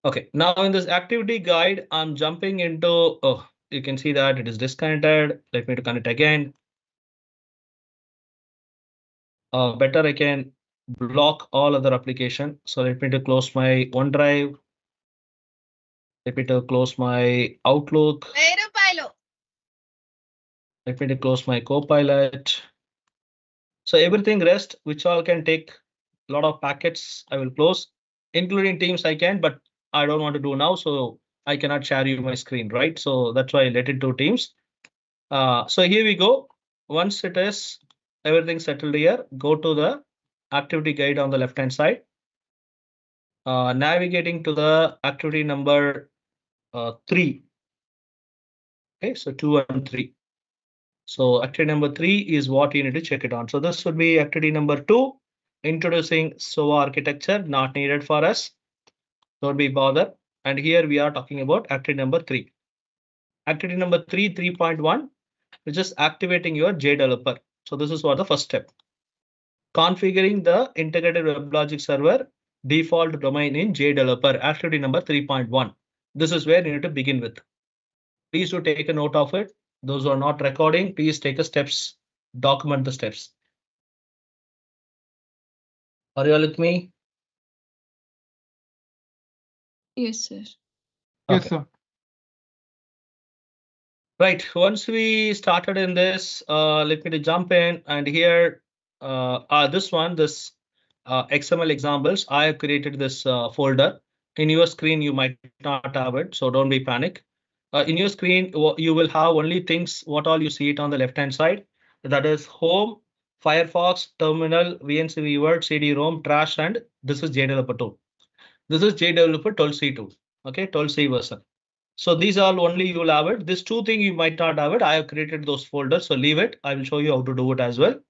Okay, now in this activity guide, I'm jumping into, oh, you can see that it is disconnected. Let me to connect again. Better I can block all other application. So let me to close my OneDrive. Let me to close my Outlook. Let me to close my Copilot. So everything rest, which all can take a lot of packets, I will close, including Teams I can, but I don't want to do now, so I cannot share you my screen, right? So that's why I let it to Teams. So here we go. Once it is everything settled here, go to the activity guide on the left hand side. Navigating to the activity number 3. Okay, so 2 and 3. So activity number 3 is what you need to check it on. So this would be activity number 2, introducing SOA architecture, not needed for us. Don't be bothered. And here we are talking about activity number 3. Activity number 3, 3.1, which is activating your JDeveloper. So this is what the first step. Configuring the integrated WebLogic server default domain in JDeveloper, activity number 3.1. This is where you need to begin with. Please do take a note of it. Those who are not recording, please take a steps, document the steps. Are you all with me? Yes, sir. Yes, sir. Right. Once we started in this, let me to jump in, and here, this XML examples, I have created this folder. In your screen, you might not have it, so don't be panic. In your screen, you will have only things, what all you see it on the left-hand side. That is Home, Firefox, Terminal, VNC Viewer, CD-ROM, Trash, and this is JDeveloper tool. This is JDeveloper 12c tool. Okay, 12c version. So these are only you will have it. This two thing you might not have it. I have created those folders, so leave it. I will show you how to do it as well.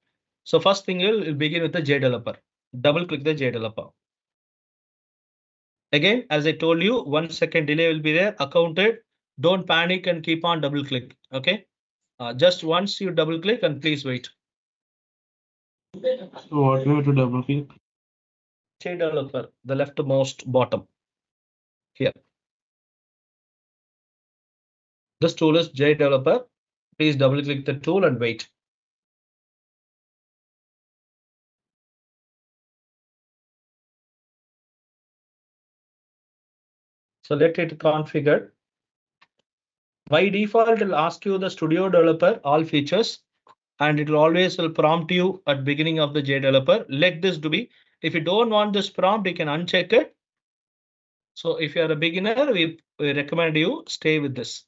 So first thing you'll begin with the JDeveloper. Double click the JDeveloper. Again, as I told you, 1 second delay will be there. Accounted. Don't panic and keep on double click. Okay. Just once you double click and please wait. So what we have to double click? JDeveloper, the leftmost bottom here. This tool is JDeveloper. Please double click the tool and wait. So let it configure. By default, it'll ask you the Studio Developer, all features, and it will always will prompt you at beginning of the JDeveloper. Let this to be. If you don't want this prompt, you can uncheck it. So if you are a beginner, we recommend you stay with this.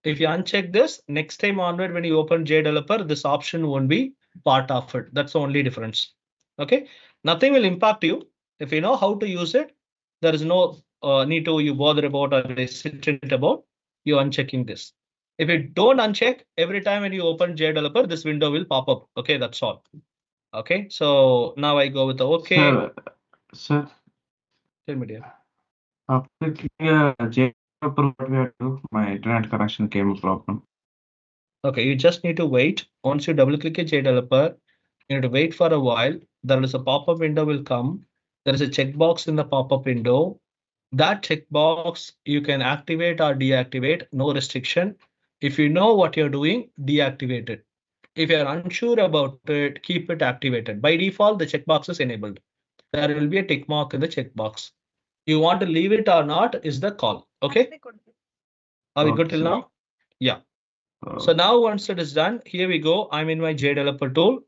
If you uncheck this, next time onward, when you open JDeveloper, this option won't be part of it. That's the only difference. Okay, nothing will impact you. If you know how to use it, there is no need to you bother about or hesitate about you unchecking this. If you don't uncheck, every time when you open JDeveloper, this window will pop up. Okay, that's all. Okay, so now I go with the OK. Sir, Tell me, dear. after clicking JDeveloper, what we have to do? My internet connection came a problem. Okay, you just need to wait. Once you double click a JDeveloper, you need to wait for a while. There is a pop-up window will come. There is a checkbox in the pop-up window. That checkbox you can activate or deactivate, no restriction. If you know what you're doing, deactivate it. If you're unsure about it, keep it activated. By default, the checkbox is enabled. There will be a tick mark in the checkbox. You want to leave it or not is the call. Okay. Are we good till now? Yeah. So now once it is done, here we go. I'm in my JDeveloper tool.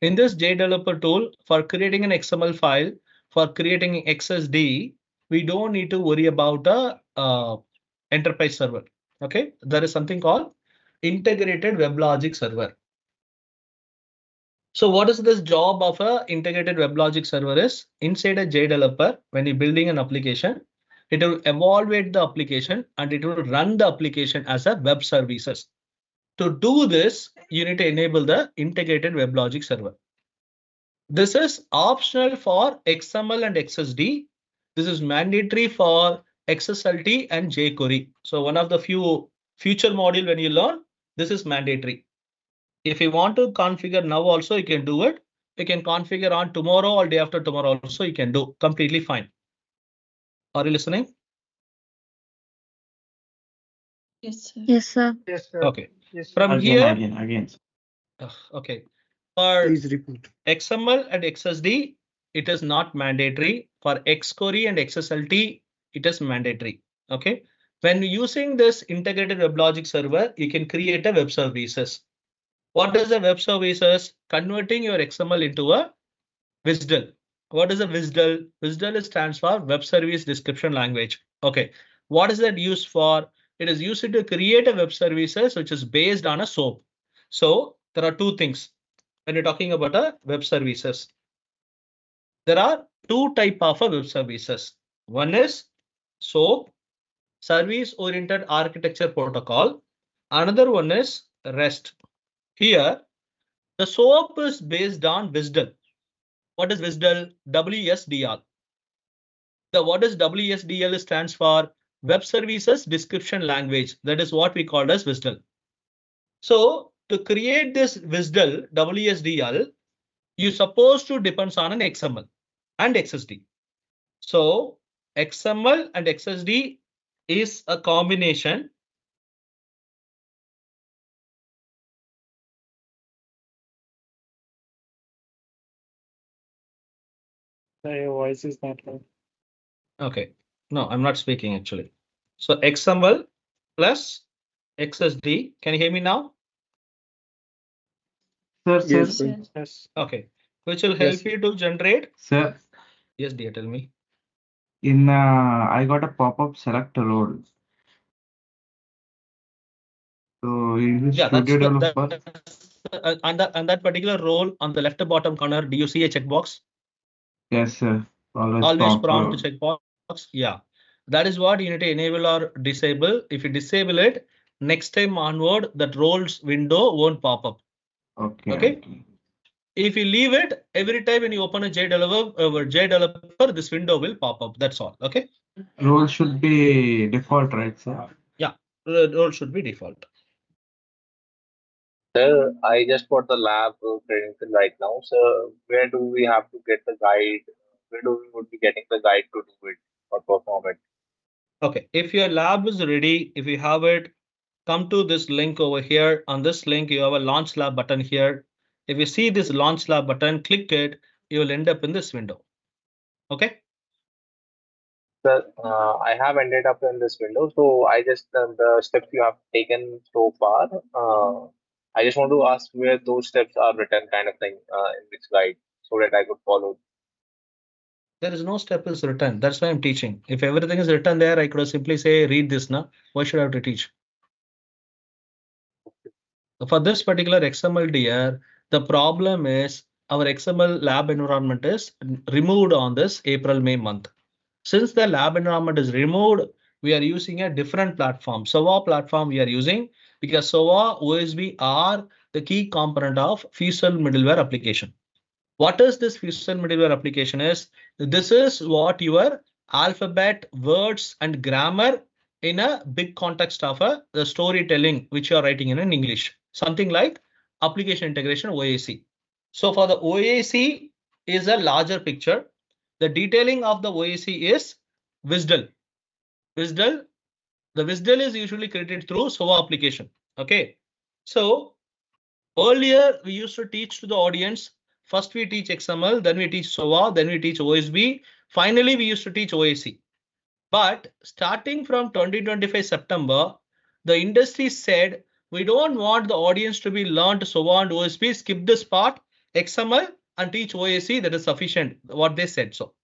In this JDeveloper tool, for creating an XML file, for creating XSD, we don't need to worry about a enterprise server. Okay, there is something called integrated WebLogic server. So what is this job of a integrated WebLogic server is? Inside a JDeveloper, when you're building an application, it will evaluate the application and it will run the application as a web services. To do this, you need to enable the integrated WebLogic server. This is optional for XML and XSD. This is mandatory for XSLT and jQuery. So one of the few future module when you learn, this is mandatory. If you want to configure now also, you can do it. You can configure on tomorrow or day after tomorrow also, you can do completely fine. Are you listening? Yes, sir. Yes, sir. Yes, sir. Okay. Yes, sir. From Again, here, again. okay. For Please repeat. XML and XSD, it is not mandatory. For XCORI and XSLT, it is mandatory. Okay. When using this integrated WebLogic server, you can create a web services. What is a web services? Converting your XML into a WSDL. What is a WSDL? WSDL stands for Web Service Description Language. Okay. What is that used for? It is used to create a web services which is based on a SOAP. So there are two things when you're talking about a web services. There are two type of a web services. One is SOAP, Service Oriented Architecture Protocol. Another one is REST. Here, the SOAP is based on WSDL. What is WSDL? WSDL. What is WSDL stands for Web Services Description Language. That is what we call as WSDL. So to create this WSDL, WSDL, you supposed to depends on an XML and XSD. So XML and XSD is a combination. Your voice is not loud. Okay. No, I'm not speaking actually. So XML plus XSD. Can you hear me now? Sir, Yes, sir, Yes, sir. yes. Okay. Which will help Yes. you to generate. sir. Yes, dear, tell me. In I got a pop-up select role. So is this Yeah, studio developer? on that particular role on the left bottom corner, do you see a checkbox? Yes, sir. Always prompt checkbox. Yeah, that is what you need to enable or disable. If you disable it, next time onward, that roles window won't pop up. Okay. Okay. If you leave it, every time when you open a JDeveloper, this window will pop up. That's all. Okay. Role should be default, right, sir? Yeah, the role should be default. Sir, I just got the lab credential right now. So where do we have to get the guide? Where do we would be getting the guide to do it or perform it? Okay, if your lab is ready, if you have it, come to this link over here. On this link, you have a launch lab button here. If you see this launch lab button, click it, you will end up in this window. Okay. Sir, I have ended up in this window. So I just the steps you have taken so far. I just want to ask where those steps are written, kind of thing, in this guide, so that I could follow. There is no step is written. That's why I'm teaching. If everything is written there, I could simply say, read this now. Why should I have to teach? For this particular XML DR, the problem is our XML lab environment is removed on this April-May month. Since the lab environment is removed, we are using a different platform. SOA platform we are using because SOA, OSB are the key component of Fusion middleware application. What is this Fusion middleware application is? This is what your alphabet, words, and grammar in a big context of the storytelling which you are writing in English. Something like application integration OAC. So for the OAC is a larger picture. The detailing of the OAC is WSDL. WSDL, the WSDL is usually created through SOA application. Okay. So earlier we used to teach to the audience. First we teach XML, then we teach SOA, then we teach OSB. Finally, we used to teach OAC. But starting from 2025 September, the industry said, we don't want the audience to be learned SOA and OSB, skip this part, XML and teach OAC, that is sufficient, what they said so.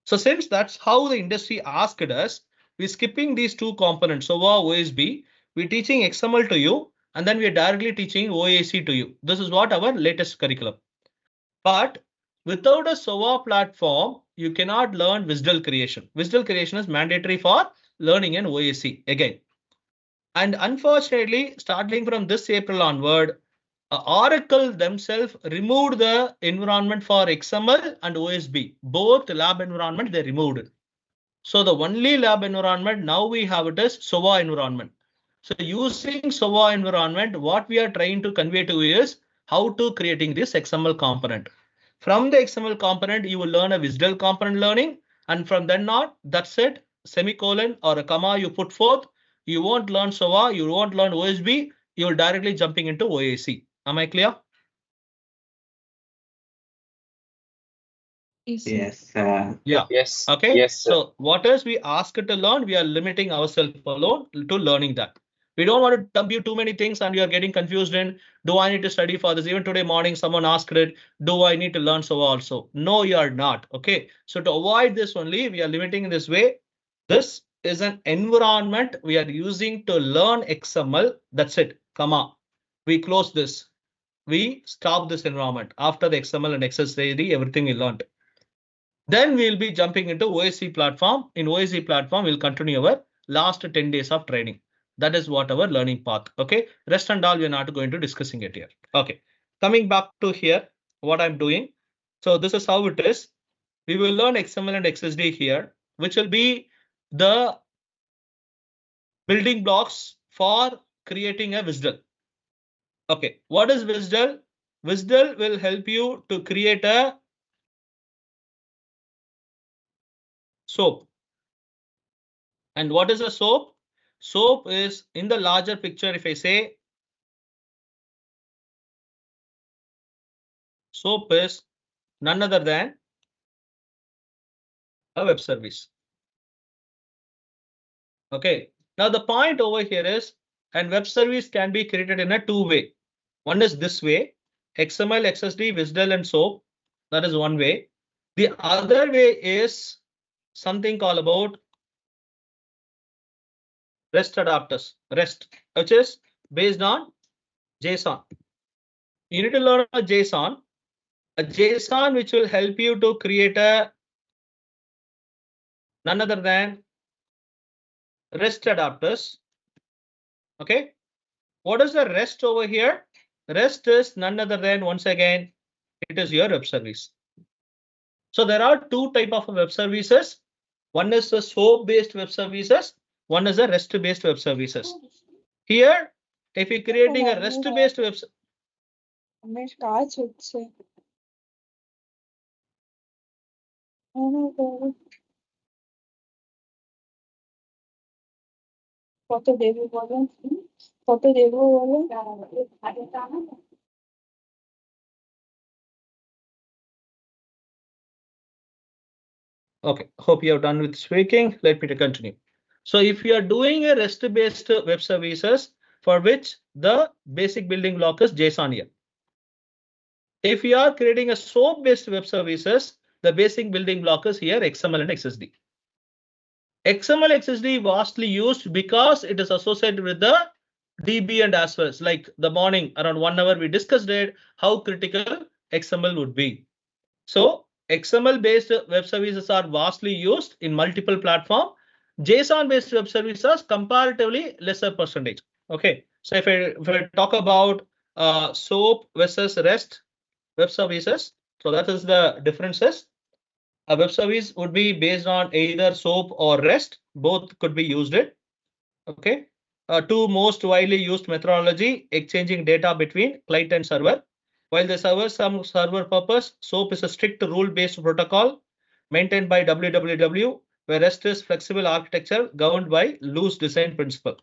So since that's how the industry asked us, we're skipping these two components, SOA, OSB, we're teaching XML to you, and then we're directly teaching OAC to you. This is what our latest curriculum. But without a SOA platform, you cannot learn WSDL creation. WSDL creation is mandatory for learning an OAC again. And unfortunately, starting from this April onward, Oracle themselves removed the environment for XML and OSB. Both lab environment they removed it. So the only lab environment now we have it is SOA environment. So using SOA environment, what we are trying to convey to you is how to creating this XML component. From the XML component, you will learn a WSDL component learning, and from then on, that's it. Semicolon or a comma you put forth. You won't learn SOA, you won't learn OSB, you will directly jumping into OAC. Am I clear? Yes, sir. Yes, sir. Yeah. Yes. Okay. Yes, sir. So what else we ask to learn, we are limiting ourselves alone to learning that. We don't want to dump you too many things and you are getting confused in, do I need to study for this? Even today morning, someone asked it, do I need to learn SOA also? No, you are not. Okay. So to avoid this only, we are limiting in this way. This is an environment we are using to learn XML. That's it. Comma. We close this. We stop this environment after the XML and XSD, everything we learned. Then we'll be jumping into OSC platform. In OSC platform, we'll continue our last 10 days of training. That is what our learning path. Okay. Rest and all, we're not going to discussing it here. Okay. Coming back to here, what I'm doing. So this is how it is. We will learn XML and XSD here, which will be the building blocks for creating a WSDL. Okay. What is WSDL? WSDL will help you to create a SOAP. And what is a SOAP? SOAP is in the larger picture. If I say SOAP is none other than a web service. Okay. Now the point over here is, and web service can be created in a two-way. One is this way, XML, XSD, WSDL, and SOAP. That is one way. The other way is something called about REST adapters, REST, which is based on JSON. You need to learn a JSON which will help you to create a none other than REST adapters. Okay. What is the REST over here? REST is none other than, once again, it is your web service. So there are two type of web services. One is the SOAP based web services. One is a REST based web services. Here, if you're creating a REST based web, আমার কাজ হচ্ছে কত দেবো বলেন কত দেবো বলেন okay, hope you have done with speaking. Let me to continue. So if you are doing a REST based web services for which the basic building block is JSON here. If you are creating a SOAP based web services, the basic building block is here XML and XSD. XML XSD vastly used because it is associated with the DB and as well as like the morning around 1 hour we discussed it, how critical XML would be. So XML based web services are vastly used in multiple platforms. JSON based web services comparatively lesser percentage. Okay, so if I talk about SOAP versus REST web services, so that is the differences. A web service would be based on either SOAP or REST. Both could be used it. Okay. Two most widely used methodology, exchanging data between client and server. While the server some server purpose, SOAP is a strict rule-based protocol maintained by www, where REST is flexible architecture governed by loose design principle.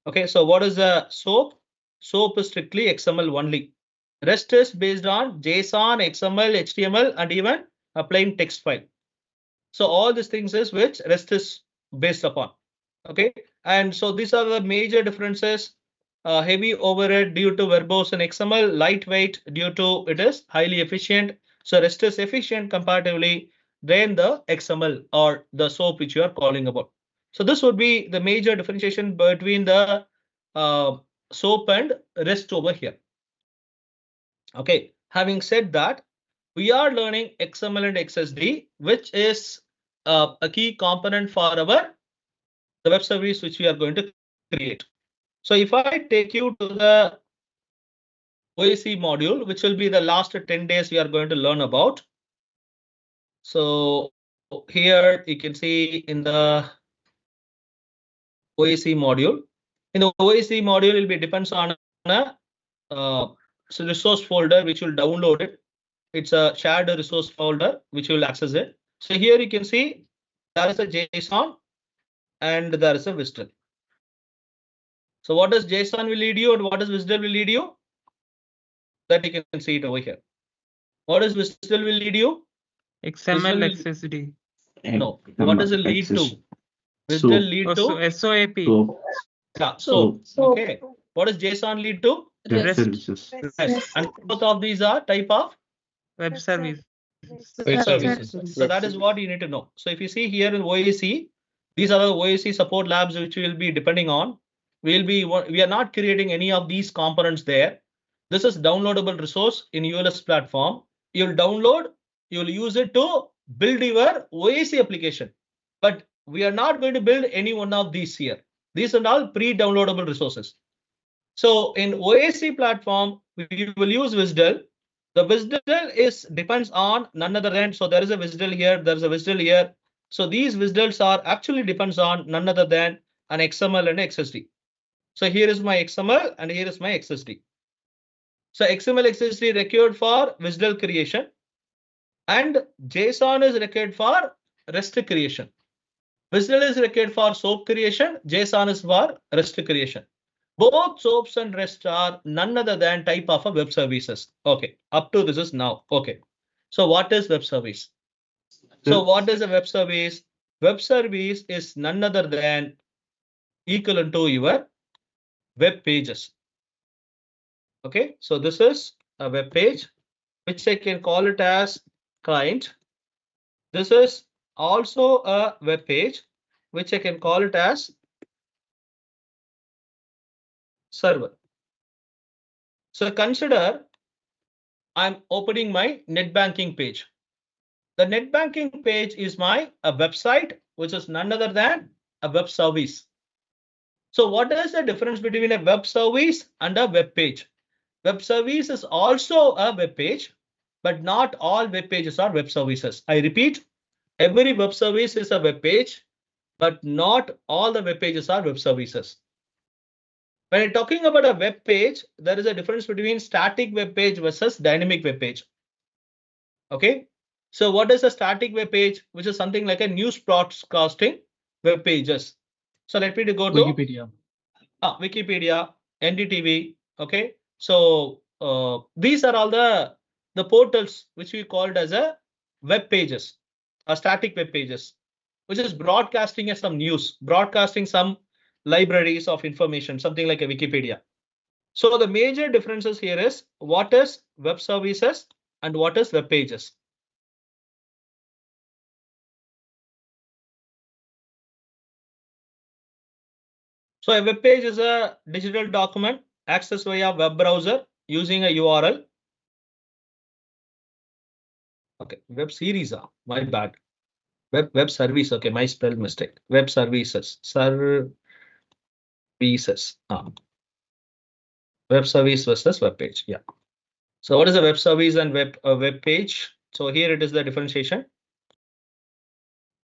Okay, so what is the SOAP? SOAP is strictly XML only. REST is based on JSON, XML, HTML, and even a plain text file. So all these things is which REST is based upon. Okay, and so these are the major differences. Heavy overhead due to verbose and XML, lightweight due to it is highly efficient. So REST is efficient comparatively than the XML or the SOAP which you are calling about. So this would be the major differentiation between the SOAP and REST over here. Okay, having said that, we are learning XML and XSD, which is a key component for the web service which we are going to create. So if I take you to the OAC module, which will be the last 10 days we are going to learn about. So here you can see in the OAC module. In the OAC module, it will be depends on a resource folder which will download it. It's a shared resource folder which will access it. So here you can see there is a JSON and there is a WSDL. So what does JSON will lead you and what does WSDL will lead you? That you can see it over here. What does WSDL will lead you? XML will- XSD. No. What does it lead to? WSDL So, lead to? SOAP. so Yeah, so okay. What does JSON lead to? web REST. services. REST. And both of these are type of Web service. web services. So that is what you need to know. So if you see here in OAC, these are the OAC support labs which we will be depending on. We are not creating any of these components there. This is downloadable resource in ULS platform. You'll download, you'll use it to build your OAC application. But we are not going to build any one of these here. These are all pre-downloadable resources. So in OAC platform, we will use WSDL. The WSDL depends on none other than, so there is a WSDL here, there is a WSDL here. So these WSDLs are actually depends on none other than an XML and XSD. So here is my XML and here is my XSD. So XML XSD required for WSDL creation and JSON is required for REST creation. WSDL is required for SOAP creation, JSON is for REST creation. Both SOAPs and REST are none other than type of a web services. Okay, up to this is now. Okay, so what is web service? So what is a web service? Web service is none other than equivalent to your web pages. Okay, so this is a web page, which I can call it as client. This is also a web page, which I can call it as server. So consider I'm opening my net banking page. The net banking page is my website, which is none other than a web service. So what is the difference between a web service and a web page? Web service is also a web page, but not all web pages are web services. I repeat, every web service is a web page, but not all the web pages are web services. When I'm talking about a web page, there is a difference between static web page versus dynamic web page. Okay, so what is a static web page, which is something like a news broadcasting web pages? So let me to go to Wikipedia, NDTV. Okay, so these are all the portals which we called as a web pages, or static web pages, which is broadcasting as some news, broadcasting some libraries of information, something like a Wikipedia. So the major differences here is what is web services and what is web pages. So a web page is a digital document accessed via web browser using a URL. Okay, web series, my bad. Web service, okay, my spell mistake. Web services, services. Web service versus web page, yeah. So what is a web service and web page? So here it is the differentiation.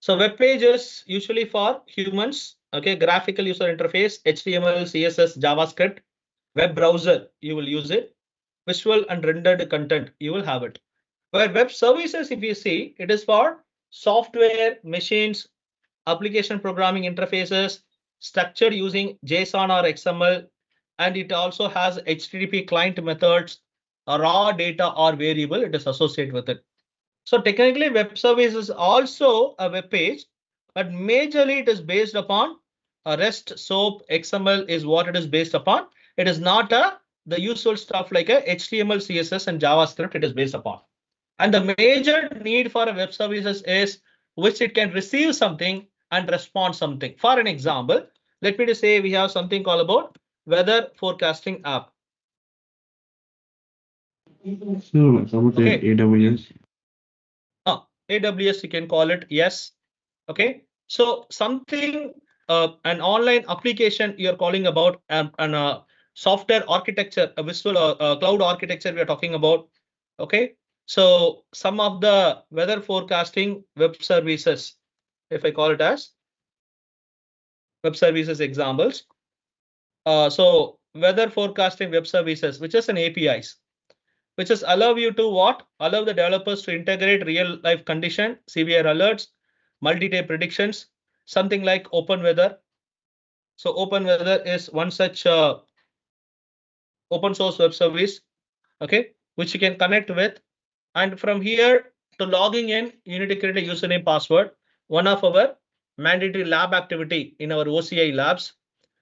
So web page is usually for humans, okay, graphical user interface, HTML, CSS, JavaScript, web browser, you will use it. Visual and rendered content, you will have it. Where web services, if you see, it is for software, machines, application programming interfaces, structured using JSON or XML, and it also has HTTP client methods, raw data or variable, it is associated with it. So technically web service is also a web page, but majorly it is based upon a REST, SOAP, XML is what it is based upon. It is not the usual stuff like a HTML, CSS and JavaScript it is based upon. And the major need for a web services is which it can receive something and respond something. For an example, let me just say we have something called about weather forecasting app. So about Okay. AWS. AWS, you can call it, yes. Okay, so something, an online application you're calling about, and software architecture, a visual cloud architecture we are talking about. Okay, so some of the weather forecasting web services, if I call it as web services examples. So weather forecasting web services, which is an APIs, which is allow you to what? Allow the developers to integrate real life condition, severe alerts, multi-day predictions, something like open weather. So OpenWeather is one such open source web service, okay, which you can connect with. And from here to logging in, you need to create a username password, one of our mandatory lab activity in our OCI labs.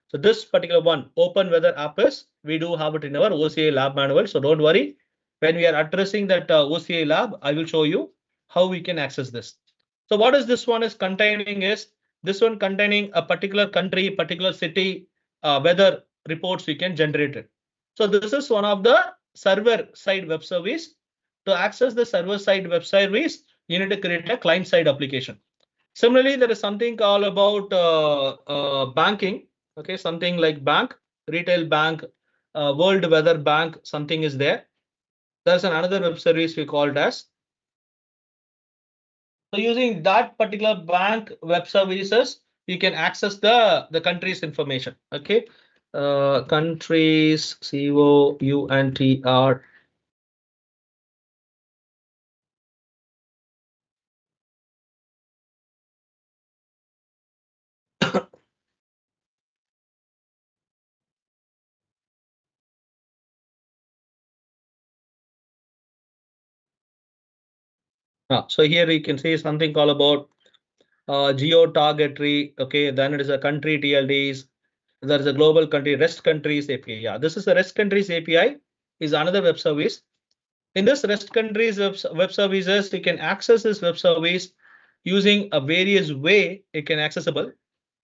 So this particular one, OpenWeather app is, we do have it in our OCI lab manual. So don't worry. When we are addressing that OCI lab, I will show you how we can access this. So what is this one is containing is, this one containing a particular country, particular city, weather reports you can generate it. So this is one of the server side web service. To access the server side web service, you need to create a client side application. Similarly, there is something called about banking. Okay, something like bank, retail bank, world weather bank, something is there. There's another web service we called as. So using that particular bank web services, you can access the country's information. Okay, countries, COUNTR. So here you can see something called about geo targetry. Okay, then it is a country TLDs. There is a global country REST countries API. Yeah, this is a REST countries API is another web service. In this REST countries web services, you can access this web service using a various way it can accessible,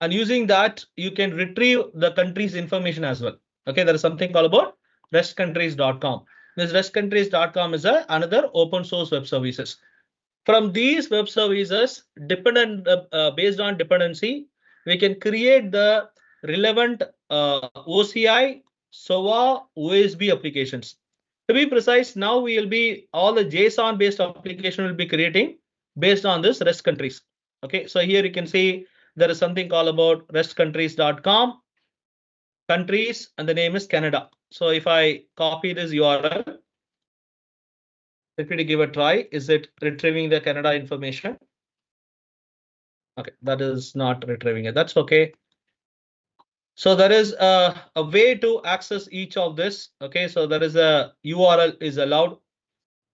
and using that you can retrieve the country's information as well. Okay, there is something called about restcountries.com. This restcountries.com is another open source web services. From these web services, based on dependency, we can create the relevant OCI, SOA, OSB applications. To be precise, now we will be all the JSON based application will be creating based on this REST countries. Okay, so here you can see there is something called about restcountries.com countries, and the name is Canada. So if I copy this URL, let me give a try. Is it retrieving the Canada information? Okay, that is not retrieving it. That's okay. So there is a way to access each of this. Okay, so there is a URL is allowed.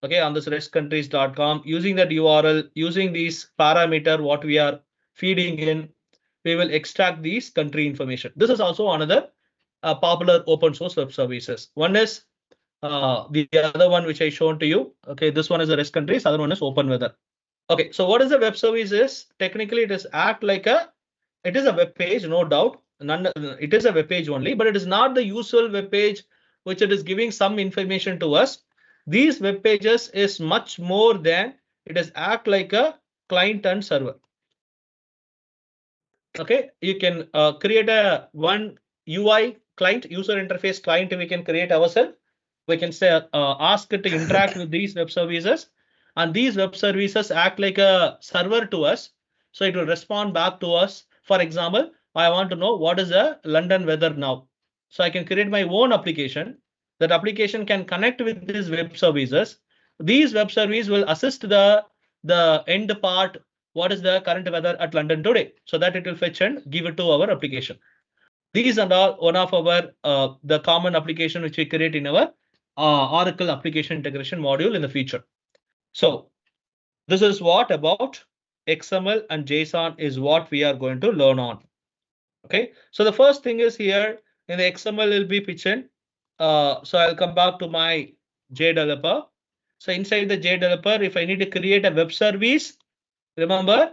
Okay, on this restcountries.com, using that URL, using these parameter, what we are feeding in, we will extract these country information. This is also another popular open source web services. One is the other one which I shown to you. Okay, this one is the REST countries, other one is OpenWeather. Okay, so what is a web service is? Technically, it is act like it is a web page, no doubt. It is a web page only, but it is not the usual web page which it is giving some information to us. These web pages is much more than, it is act like a client and server. Okay, you can create a one UI client, user interface client, we can create ourselves. We can say ask it to interact with these web services, and these web services act like a server to us. So it will respond back to us. For example, I want to know what is the London weather now. So I can create my own application. That application can connect with these web services. These web services will assist the end part. What is the current weather at London today? So that it will fetch and give it to our application. These are all one of our the common application which we create in our Oracle application integration module in the future. So this is what about XML and JSON is what we are going to learn on. Okay, so the first thing is here in the XML will be pitching. So I'll come back to my JDeveloper. So inside the JDeveloper, if I need to create a web service, remember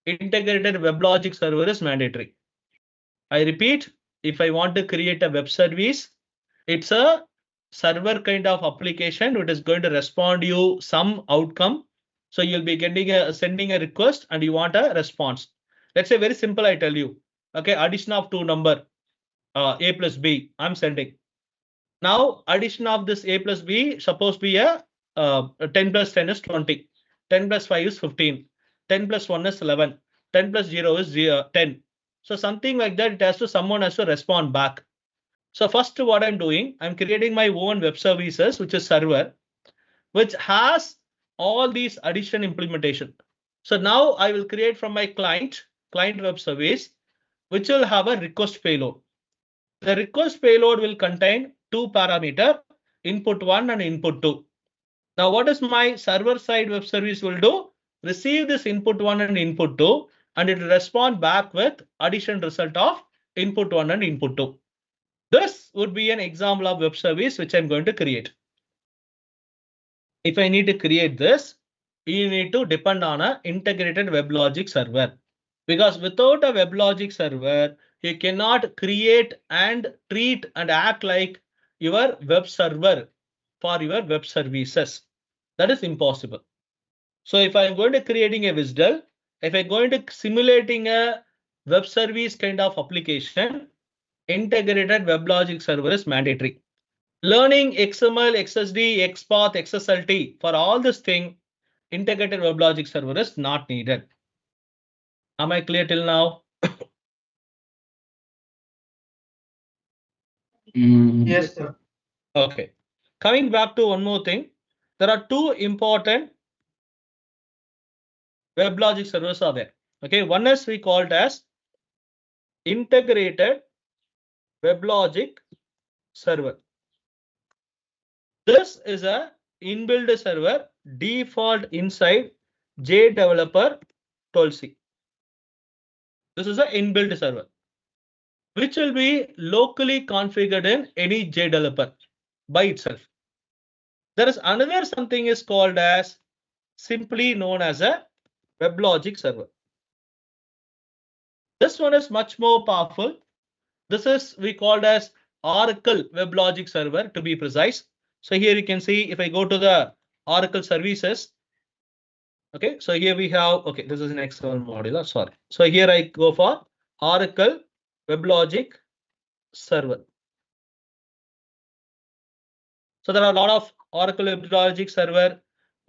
integrated WebLogic server is mandatory. I repeat, if I want to create a web service, it's a server kind of application which is going to respond you some outcome. So you'll be getting sending a request and you want a response. Let's say very simple, I tell you. Okay, addition of two number A plus B, I'm sending. Now addition of this A plus B supposed to be a 10 plus 10 is 20. 10 plus 5 is 15. 10 plus 1 is 11. 10 plus 0 is 10. So something like that, it has to, someone has to respond back. So first what I'm doing, I'm creating my own web services, which is server, which has all these addition implementation. So now I will create from my client web service. which will have a request payload. The request payload will contain two parameters, input 1 and input 2. Now, what is my server-side web service will do? Receive this input 1 and input 2, and it will respond back with addition result of input 1 and input 2. This would be an example of web service which I'm going to create. If I need to create this, you need to depend on an integrated WebLogic server. Because without a WebLogic server, you cannot create and treat and act like your web server for your web services. That is impossible. So if I'm going to creating a WSDL, if I'm going to simulating a web service kind of application, integrated WebLogic server is mandatory. Learning XML, XSD, XPath, XSLT for all this thing, integrated WebLogic server is not needed. Am I clear till now? Yes, sir. Okay. Coming back to one more thing, there are two important WebLogic servers are there. Okay, one is we called as integrated WebLogic server. This is a inbuilt server default inside JDeveloper 12c. This is an inbuilt server, which will be locally configured in any JDeveloper by itself. There is another something is called as simply known as a WebLogic server. This one is much more powerful. This is we called as Oracle WebLogic server to be precise. So here you can see if I go to the Oracle services. Okay, so here we have, okay, this is an XML module, sorry. So here I go for Oracle WebLogic server. So there are a lot of Oracle WebLogic server.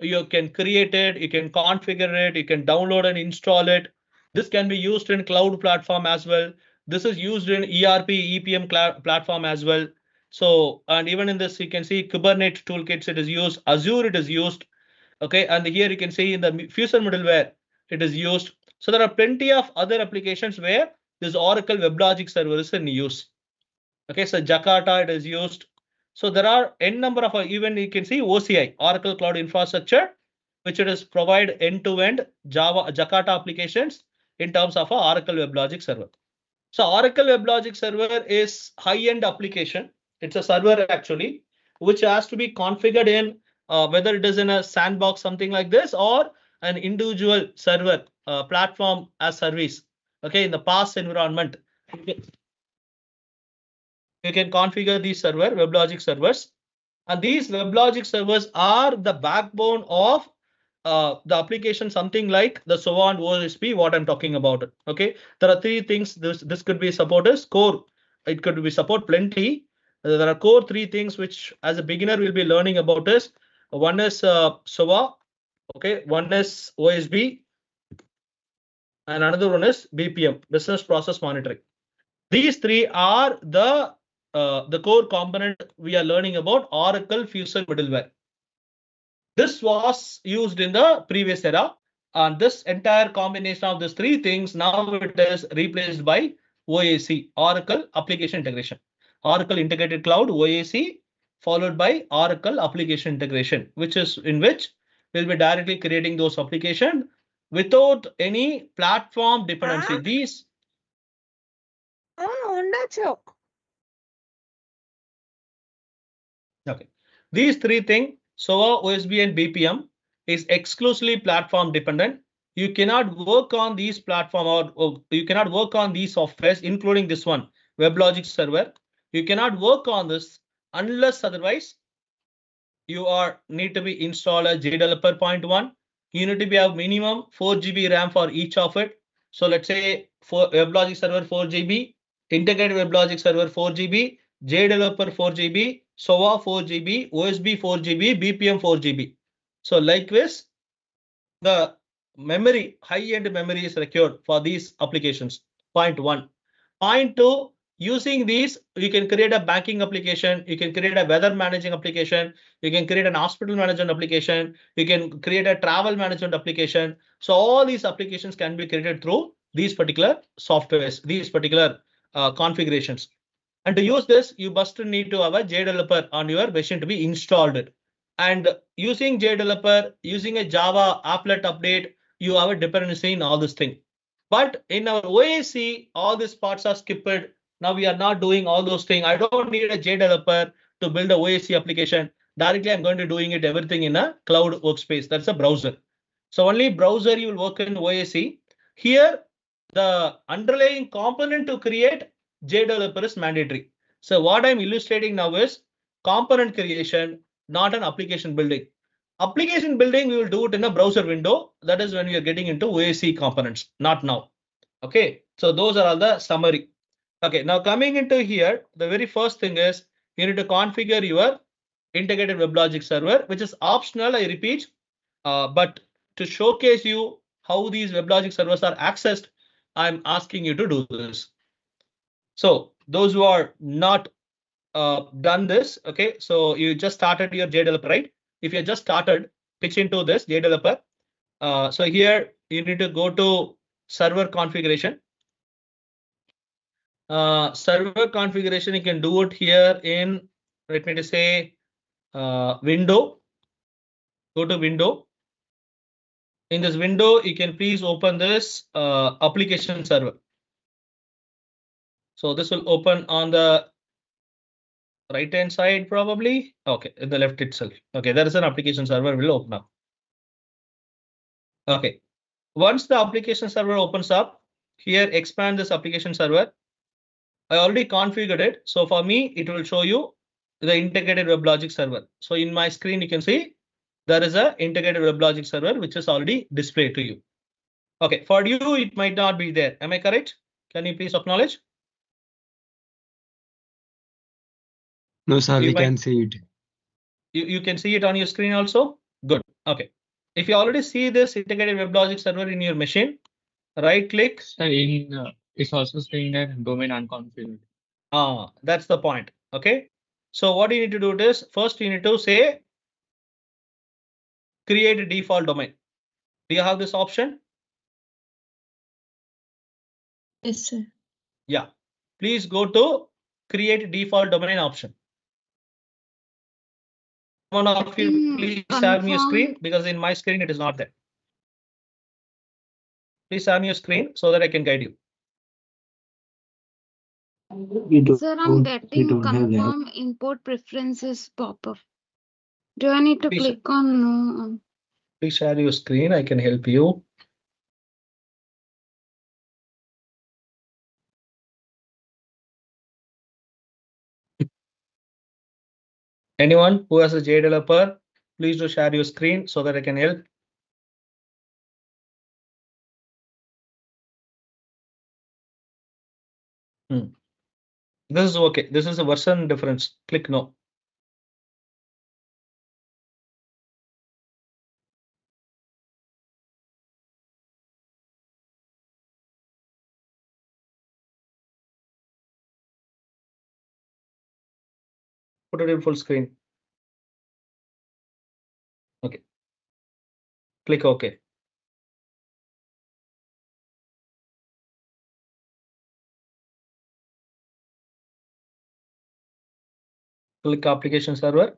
You can create it, you can configure it, you can download and install it. This can be used in cloud platform as well. This is used in ERP, EPM platform as well. So, and even in this, you can see Kubernetes toolkits, it is used, Azure, it is used. Okay, and here you can see in the Fusion middleware, it is used. So there are plenty of other applications where this Oracle WebLogic server is in use. Okay, so Jakarta, it is used. So there are n number of, even you can see OCI, Oracle Cloud Infrastructure, which it is provide end-to-end Java Jakarta applications in terms of a Oracle WebLogic server. So Oracle WebLogic server is high-end application. It's a server actually, which has to be configured in whether it is in a sandbox, something like this, or an individual server platform as service. Okay, in the PaaS environment, you can configure these server WebLogic servers, and these WebLogic servers are the backbone of the application, something like the SOA and OSP, what I'm talking about it. Okay, there are three things this could be support is core. It could be support plenty. There are core three things which as a beginner will be learning about is one is SOA, okay, one is OSB, and another one is BPM, business process monitoring. These three are the core component we are learning about Oracle Fusion middleware. This was used in the previous era, and this entire combination of these three things now it is replaced by OAC, Oracle Application Integration. Oracle Integrated Cloud, OAC, followed by Oracle Application Integration, which is in which we'll be directly creating those applications without any platform dependency. These okay, these three things, SOA, OSB, and BPM, is exclusively platform dependent. You cannot work on these platform or you cannot work on these softwares, including this one, WebLogic server. You cannot work on this unless otherwise you need to be install a JDeveloper 0.1. You need to be have minimum 4 GB RAM for each of it. So let's say for WebLogic server 4 GB, integrated WebLogic server 4 GB, JDeveloper 4 GB, SOA 4 GB, OSB 4 GB, BPM 4 GB. So likewise, the memory, high-end memory is required for these applications. 0.1. 0.2, using these, you can create a banking application, you can create a weather managing application, you can create an hospital management application, you can create a travel management application. So all these applications can be created through these particular softwares, these particular configurations. And to use this, you must need to have a JDeveloper on your machine to be installed. And using JDeveloper, using a Java applet update, you have a dependency in all this thing. But in our OAC, all these parts are skipped. Now we are not doing all those things. I don't need a JDeveloper to build a OAC application. Directly, I'm going to doing it everything in a cloud workspace. That's a browser. So only browser you will work in OAC. Here, the underlying component to create JDeveloper is mandatory. So what I'm illustrating now is component creation, not an application building. Application building, we will do it in a browser window. That is when we are getting into OAC components, not now. Okay, so those are all the summary. Okay, now coming into here, the very first thing is you need to configure your integrated WebLogic server, which is optional, I repeat, but to showcase you how these WebLogic servers are accessed, I'm asking you to do this. So those who are not done this, okay, so you just started your JDeveloper, right? If you just started, pitch into this JDeveloper. So here you need to go to server configuration. Server configuration, you can do it here in, let me just say, window. Go to window. In this window, you can please open this application server. So this will open on the right hand side probably. Okay, in the left itself. Okay, there is an application server will open up. Okay, once the application server opens up, here expand this application server. I already configured it. So for me, it will show you the integrated WebLogic server. So in my screen, you can see there is a integrated WebLogic server, which is already displayed to you. Okay, for you, it might not be there. Am I correct? Can you please acknowledge? No, sir, You we might- can see it. You can see it on your screen also? Good. Okay. If you already see this integrated WebLogic server in your machine, right click. Sir, it's also saying that domain unconfigured. That's the point. Okay. So what you need to do is first you need to say create a default domain. Do you have this option? Yes, sir. Yeah. Please go to create default domain option. One of you please share me a screen because in my screen it is not there. Please share me a screen so that I can guide you. Sir, I'm getting confirm import preferences pop-up. Do I need to Please- click on no? Please share your screen. I can help you. Anyone who has a JDeveloper, please do share your screen so that I can help. This is okay. This is a version difference. Click no. Put it in full screen. Okay. Click OK. Click application server.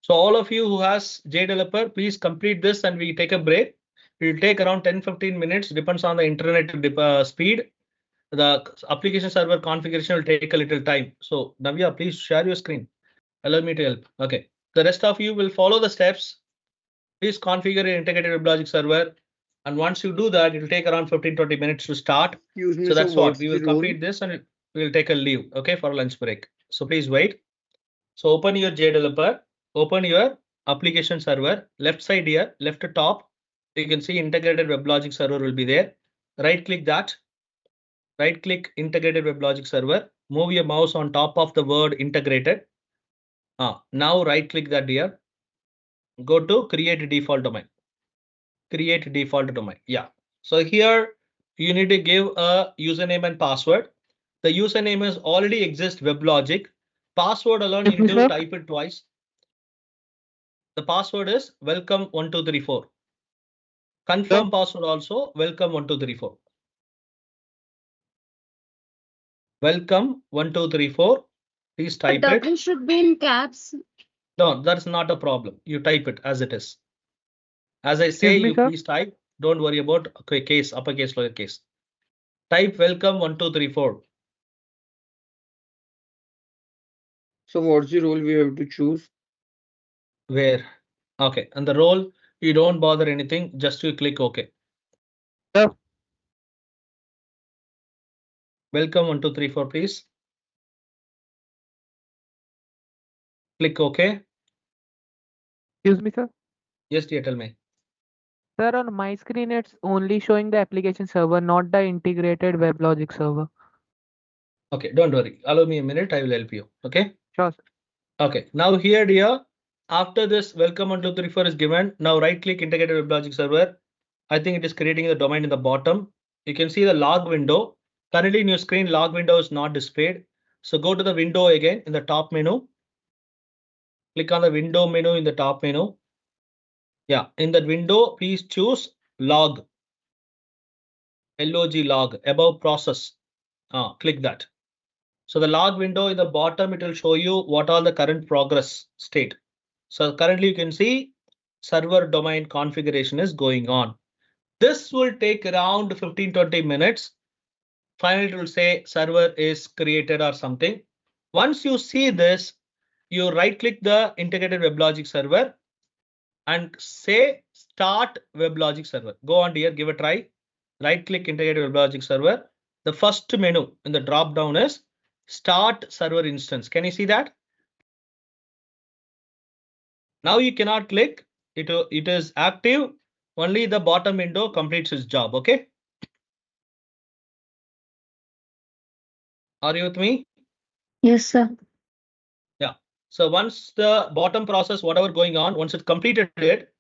So all of you who has JDeveloper, please complete this and we take a break. It will take around 10-15 minutes, depends on the internet speed. The application server configuration will take a little time. So Navya, please share your screen. Allow me to help. Okay. The rest of you will follow the steps. Please configure an integrated WebLogic server. And once you do that, it will take around 15-20 minutes to start. So that's what we will complete this and we will take a leave, okay, for lunch break. So please wait. So open your JDeveloper, open your application server, left side here, left top, you can see integrated WebLogic server will be there. Right click that, right click integrated WebLogic server, move your mouse on top of the word integrated. Now right click that here, go to create default domain. Create default domain. Yeah. So here you need to give a username and password. The username is already exist WebLogic. Password alone you need to type it twice. The password is welcome1234. Confirm password also welcome1234. Welcome1234. Please But type it. W should be in caps. No, that's not a problem. You type it as it is. As I say, you please type. Don't worry about case, uppercase, lowercase. Type welcome1234. So what's the role we have to choose? Where? Okay, and the role, you don't bother anything, just you click OK. Welcome1234, please. Click OK. Excuse me, sir. Yes, dear, tell me. Sir, on my screen, it's only showing the application server, not the integrated WebLogic server. Okay, don't worry. Allow me a minute. I will help you. Okay. Sure, sir. Okay. Now here, dear, after this welcome1234 is given, now right click integrated WebLogic server. I think it is creating the domain in the bottom. You can see the log window. Currently in your screen, log window is not displayed. So go to the window again in the top menu. Click on the window menu in the top menu. Yeah, in that window, please choose log. LOG log above process. Click that. So the log window in the bottom, it will show you what all the current progress state. So currently you can see server domain configuration is going on. This will take around 15-20 minutes. Finally, it will say server is created or something. Once you see this, you right click the integrated WebLogic server and say start WebLogic server. Go on here, give a try. Right click integrated WebLogic server. The first menu in the drop down is start server instance. Can you see that? Now you cannot click. It is active. Only the bottom window completes its job. Okay. Are you with me? Yes, sir. Yeah. So once the bottom process, whatever going on, once it completed it,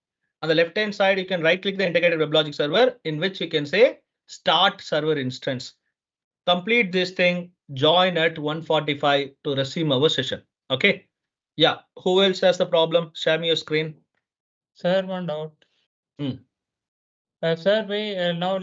on the left hand side, you can right click the integrated WebLogic server, in which you can say start server instance. Complete this thing, join at 1:45 to resume our session. Okay. Yeah. Who else has the problem? Share me your screen. Sir, one doubt. Hmm. Sir, we now